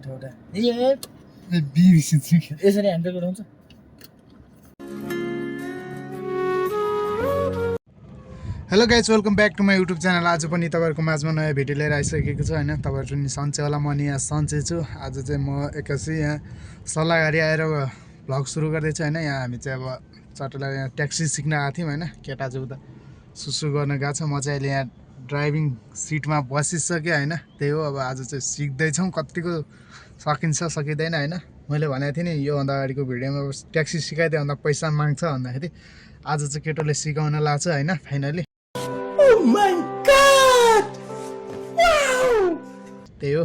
एउटा बिर्सिन्छु यसरी ह्यान्डल गराउँछ hello guys welcome back to my YouTube channel. आज पनि तपाईँहरूको माझमा नयाँ भिडियो लिएर आइसकेको छु होइन। तपाईँहरू नि सन्चै होला, म नि यहाँ सन्चै छु। आज चाहिँ म एक्कासी यहाँ सल्लाहघारी आएर भ्लग सुरु गर्दैछु होइन। यहाँ हामी चाहिँ अब चटोला यहाँ ट्याक्सी सिक्न आएको थियौँ होइन। केटा चाहिँ उता सुसु गर्न गएको छ, म चाहिँ अहिले यहाँ ड्राइभिङ सिटमा बसिसकेँ होइन। त्यही हो, अब आज चाहिँ सिक्दैछौँ, कतिको सकिन्छ सकिँदैन होइन। मैले भनेको थिएँ नि योभन्दा अगाडिको भिडियोमा ट्याक्सी सिकाइदियो भन्दा पैसा माग्छ भन्दाखेरि आज चाहिँ केटोले सिकाउन लाग्छ होइन फाइनली। त्यही हो,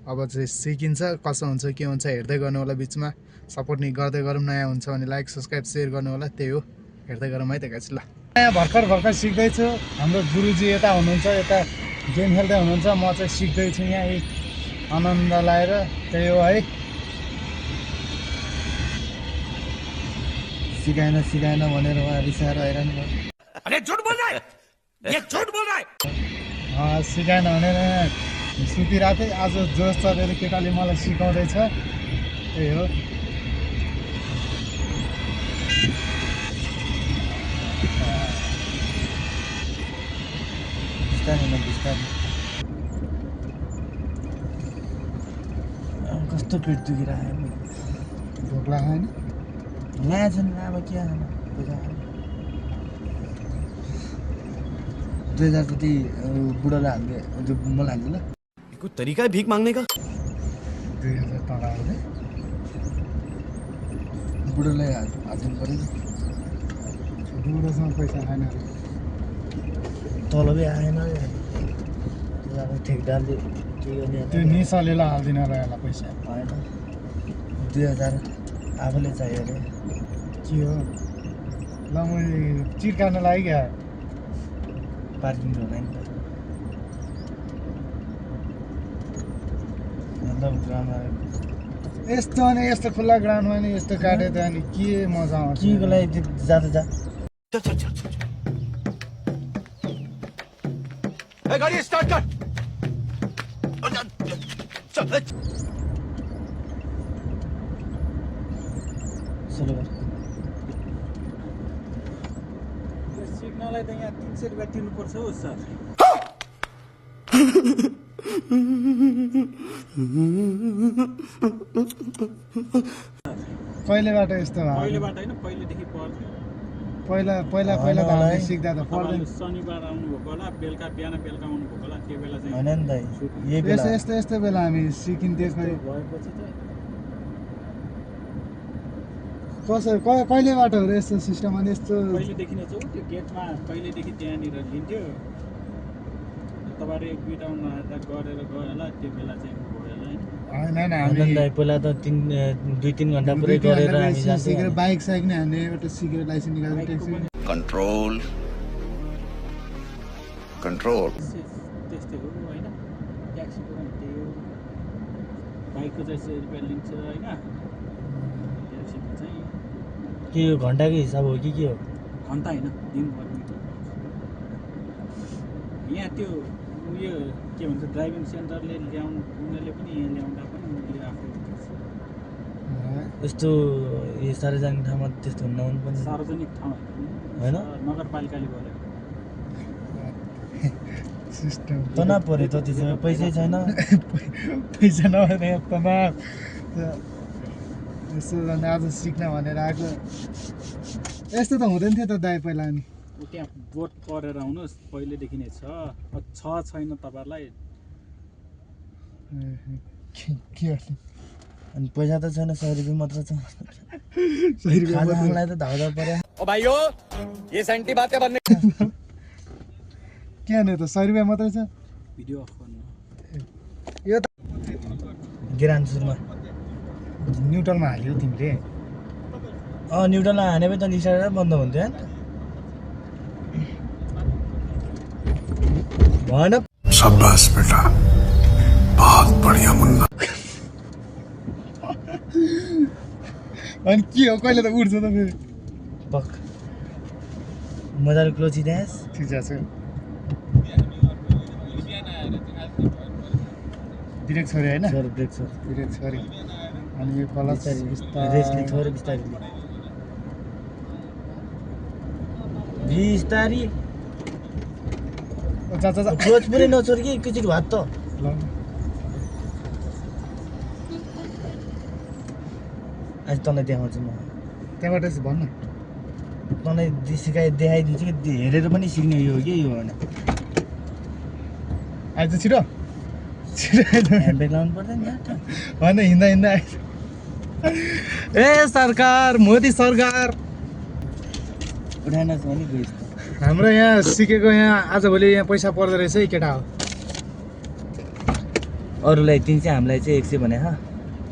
अब चाहिँ सिकिन्छ, कसो हुन्छ के हुन्छ हेर्दै गर्नु होला। बिचमा सपोर्ट नि गर्दै गरौँ, नयाँ हुन्छ भने लाइक सब्सक्राइब सेयर गर्नु होला। त्यही हो, हेर्दै गरौँ है त गाइस। ल यहाँ भर्खर सिक्दैछु। हाम्रो गुरुजी यता हुनुहुन्छ, यता गेम खेल्दै हुनुहुन्छ, म चाहिँ सिक्दैछु यहाँ आनन्द लाएर। त्यही हो है, सिकाएन भनेर उहाँ रिसाएर आइरहनु भयो। सिकाएन भनेर सुतिरहेको थिएँ। आज जोस चलेर केटाले मलाई सिकाउँदैछ। त्यही हो, कस्तो पेट दुखिरहेको भोक लाग्यो होइन। नयाँ छ नि अब के 2000 जति बुढालाई हाल्ने त्यो मलाई हाल्नु ल। कोई तरीका है भीख मांगने का? 2000 तल हाल्ने बुढालाई हालिदिनु पऱ्यो नि। बुढोसँग पैसा खाएन, तलबै आएन ठेकदारले के गर्ने त्यो निसाले हाल्दिन र यसलाई पैसा होइन। 2000 आफूले चाहियो अरे के हो। ल म चिर्काउन लागि क्या पार्किङ होला नि त। मतलब ग्राउन्डमा यस्तो अनि यस्तो खुल्ला ग्राउन्डमा नि यस्तो काट्यो त अनि के मजा आउँछ। केको लागि जाँदा जा गाड़ी स्टार्ट कर। सुरु गर। सिक्नलाई त यहाँ 300 रुपियाँ तिर्नुपर्छ हो सर। कहिलेबाट यस्तो भयो? पहिलेबाट होइन, पहिलेदेखि पर्थ्यो। पहिला त हामीले सिक्दा त पर्दैन। शनिबार आउनुभएको होला, बेलुका बिहान बेलुका आउनुभएको होला, त्यो बेला चाहिँ होइन नि दाइ, यही बेला यस्तो बेला हामी सिकिन्थ्यो। भएपछि चाहिँ कहिलेबाट हो र यस्तो सिस्टम? अनि यस्तो पहिलेदेखि नै चाहिँ त्यो गेटमा पहिलेदेखि त्यहाँनिर लिन्थ्यो। तपाईँहरू एक दुईवटा गरेर गयो होला, त्यो बेला चाहिँ भयो होला होइन। होइन होइन दाइ, पहिला त 2-3 घन्टा पुरै गरेर हामी सिकेर जान्थ्यौँ। बाइक साइक नै हामीले एउटा सिकेर लाइसेन्स निकालेर ट्याक्सी कंट्रोल कंट्रोल त्यस्तै हो होइन। ट्याक्सीको पनि त्यही हो, बाइकको चाहिँ 100 रुपियाँ लिन्छ होइन। ट्याक्सीको चाहिँ के हो, घन्टाको हिसाब हो कि के हो? घन्टा होइन, दिनभरि। यहाँ त्यो उयो के भन्छ ड्राइभिङ सेन्टरले उनीहरूले पनि यहाँ ल्याउँदा पनि उनीहरूले आफै यस्तो यो सार्वजनिक ठाउँमा त्यस्तो नहुनु पनि सार्वजनिक ठाउँ होइन, नगरपालिकाले गरेको सिस्टम तनाव पऱ्यो त। त्यसमा पैसै छैन, पैसा नभएर तनाव। यस्तो झन् आज सिक्न भनेर आएको। यस्तो त हुँदैन थियो त दाइ पहिला। अनि त्यहाँ बोर्ड परेर आउनुहोस्, पहिलेदेखि नै छैन तपाईँहरूलाई। के गर्ने? अनि पैसा त छैन, 100 रुपियाँ मात्र छ। 100 रुपियाँ खाजालाई त धाउदा पर्यो। ओ भाइयों, ये सेंटी बातें बनने के गर्ने त? 100 रुपियाँ मात्रै छ। भिडियो अफ गर्नु यो त गिरान सुरुमा न्युट्रलमा हाल्यो तिमीले। न्युट्रलमा हाने पनि त निसारेर बन्द हुन्थ्यो होइन। भएन। शाबाश बेटा, बहुत बढ़िया मुन्ना। अनि के हो, कहिले त उठ्छ त फेरि? पक मजाले क्लोचिदिएस्। ठिक छ। ब्रेक छोरे होइन सर ब्रेक छ ब्रेक छोरे अनि यो क्लच रेसले थोरै बिस्तारै बिस्तारी क्लच पुरै नछोड कि एकैचोटि भात त ल आज तँलाई देखाउँछु म त्यहाँबाट चाहिँ भन्न तँलाई देखाइदिन्छु कि हेरेर पनि सिक्ने यो हो कि यो होइन आइज छिटो छिटो आइज ह्यान्डब्रेक लाउनु पर्दैन नि होइन हिँड्दा हिँड्दा आइज ए सरकार मोदी सरकार उठाएन भने गइस् त हाम्रो यहाँ सिकेको यहाँ आजभोलि यहाँ पैसा पर्दो रहेछ है केटा हो अरूलाई 300 हामीलाई चाहिँ 100 भने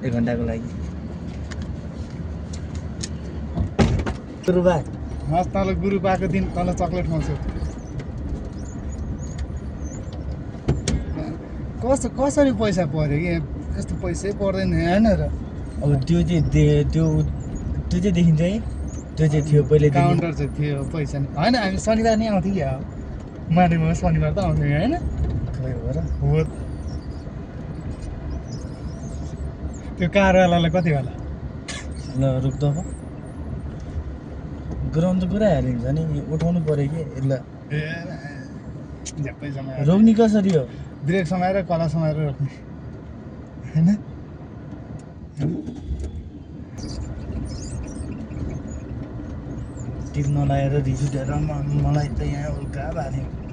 1 घन्टाको लागि सुरुबा हस् तँलाई गुरु पाएको दिन तँलाई चक्लेट खुवाउँछु कसरी पैसा पर्यो कि यस्तो पैसै पर्दैन होइन र अब त्यो चाहिँ देखिन्छ है त्यो चाहिँ थियो पहिले काउन्टर चाहिँ थियो पैसा नि होइन हामी शनिबार नै आउँथ्यो कि अब मानेमा शनिबार त आउँथ्यो होइन हो त्यो कारवालालाई कति होला ल रुक्दो ग्राउन्ड त पुरा हालिन्छ नि उठाउनु पऱ्यो कि ल झ्याप्पै समय रोक्ने कसरी हो ब्रेक समाएर कला समाएर रोक्ने होइन टिप नलाएर रिस उठेर मलाई त यहाँ उल्का भएको थियो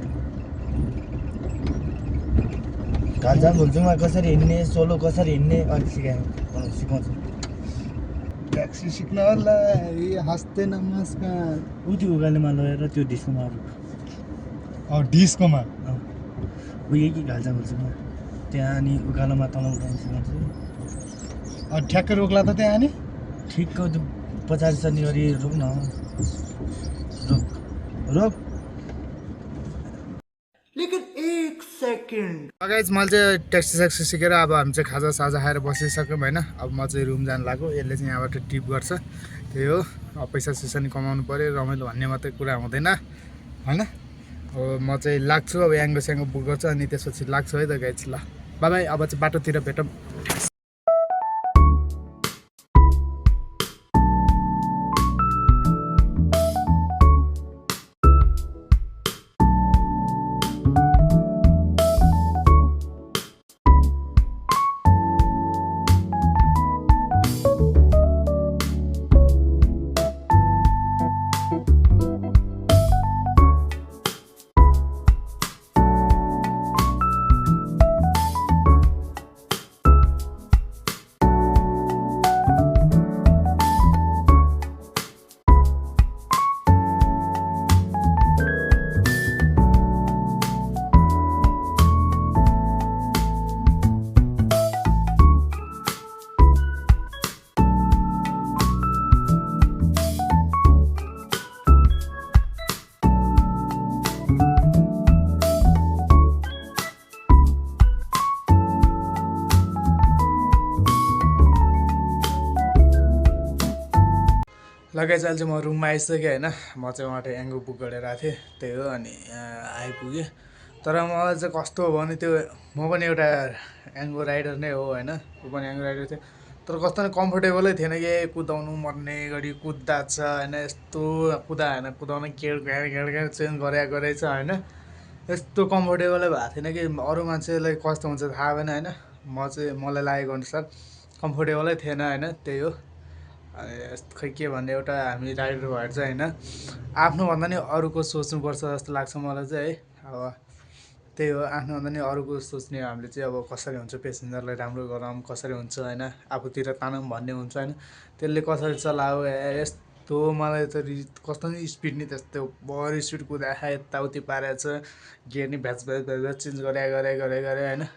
घालझाम घुल्चुङमा कसरी हिँड्ने सोलो कसरी हिँड्ने अलिक सिकाउँछु ट्याक्सी सिक्न होला हस्ते नमस्कार ऊ त्यो उकालोमा लगेर त्यो डिस्कोमा रुख डिस्कोमा उयो कि घालझाम घुल्चुङमा त्यहाँ अनि उकालोमा तल उठाउनु सिकाउँछु ठ्याक्कै रोक्ला त त्यहाँ अनि ठिकको त्यो पछाडि सर्ने गरी रोक न रोक गाइज मैले चाहिँ ट्याक्सी सिकेर अब हामी चाहिँ खाजा साजा खाएर बसिसक्यौँ होइन अब म चाहिँ रुम जानु लाग्यो यसले चाहिँ यहाँबाट टिप गर्छ त्यही हो अब पैसा सैसा नि कमाउनु पऱ्यो रमाइलो भन्ने मात्रै कुरा हुँदैन होइन अब म चाहिँ लाग्छु अब याङ्गो स्याङ्गो बुक गर्छु अनि त्यसपछि लाग्छु है त गाइज ल बाई अब चाहिँ बाटोतिर भेटौँ लगाइ चाहिँ अहिले चाहिँ म रुममा आइसकेँ होइन म चाहिँ उहाँबाट एङ्गो बुक गरेर आएको थिएँ त्यही हो अनि आइपुगेँ तर मलाई चाहिँ कस्तो हो भने त्यो म पनि एउटा एङ्गो राइडर नै हो होइन ऊ पनि एङ्गो राइडर थियो तर कस्तो नै कम्फोर्टेबलै थिएन कि कुदाउनु मर्ने गरी कुद्दा छ होइन यस्तो कुदा होइन कुदाउन गेड चेन्ज गरेछ होइन यस्तो कम्फोर्टेबलै भएको थिएन कि अरू मान्छेलाई कस्तो हुन्छ थाहा भएन होइन मलाई लागेको अनुसार कम्फोर्टेबलै थिएन होइन त्यही हो खै के भन्ने एउटा हामी राइडर भएर चाहिँ होइन आफ्नो भन्दा नि अरूको सोच्नुपर्छ जस्तो लाग्छ मलाई चाहिँ है अब त्यही हो आफ्नो भन्दा नि अरूको सोच्ने हामीले चाहिँ अब कसरी हुन्छ पेसेन्जरलाई राम्रो गराउँ कसरी हुन्छ होइन आफूतिर तानौँ भन्ने हुन्छ होइन त्यसले कसरी चलायो यस्तो मलाई त कस्तो नि स्पिड नि त्यस्तो बढी स्पिड कुदाए यताउति पारेको छ गियर नि भ्याच चेन्ज गरे होइन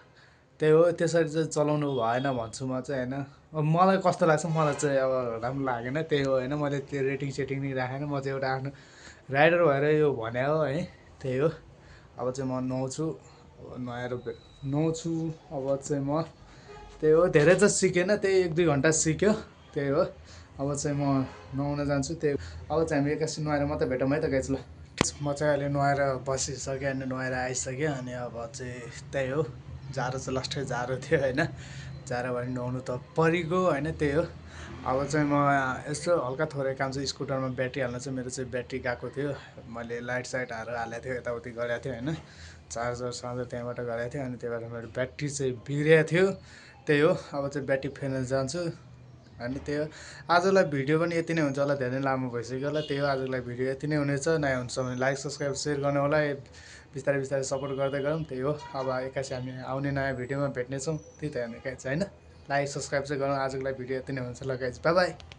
त्यही हो त्यसरी चाहिँ चलाउनु भएन भन्छु म चाहिँ होइन अब मलाई कस्तो लाग्छ मलाई चाहिँ अब राम्रो लागेन त्यही हो होइन मैले त्यो रेटिङ सेटिङ नि राखेन म चाहिँ एउटा आफ्नो राइडर भएर यो भने हो है त्यही हो अब चाहिँ म नुहाउँछु नुहाउँछु अब चाहिँ म त्यही हो धेरै चाहिँ सिकेन त्यही 1-2 घन्टा सिक्यो त्यही हो अब चाहिँ म नुहाउन जान्छु त्यही अब चाहिँ हामी एकैछिन नुहाएर मात्रै भेटौँ है त गाइज ल म चाहिँ अहिले नुहाएर बसिसकेँ अनि नुहाएर आइसकेँ अनि अब चाहिँ त्यही हो जाडो चाहिँ लास्टै जाडो थियो होइन जाडो भने नुहाउनु त परिगयो होइन त्यही हो अब चाहिँ म यसो हल्का थोरै काम चाहिँ स्कुटरमा ब्याट्री हाल्न चाहिँ मेरो चाहिँ ब्याट्री गएको थियो मैले लाइट साइटहरू हालेको थियो यताउति गरेको थिएँ होइन चार्जर सार्जर त्यहाँबाट गरेको थिएँ अनि त्यही भएर मेरो ब्याट्री चाहिँ बिग्रिएको थियो त्यही हो अब चाहिँ ब्याट्री फेर्न जान्छु अनि त्यही हो आजलाई भिडियो पनि यति नै हुन्छ होला धेरै लामो भइसक्यो होला त्यही हो आजलाई भिडियो यति नै हुनेछ नयाँ हुन्छ भने लाइक सब्सक्राइब सेयर गर्नु होला बिस्तारै बिस्तारै सपोर्ट गर्दै गरौँ त्यही हो अब एक्कासी हामी आउने नयाँ भिडियोमा भेट्नेछौँ त्यही त हेर्ने गाइज होइन लाइक सब्सक्राइब चाहिँ गरौँ आजको लागि भिडियो यति नै हुन्छ ल गाइज बाई बाई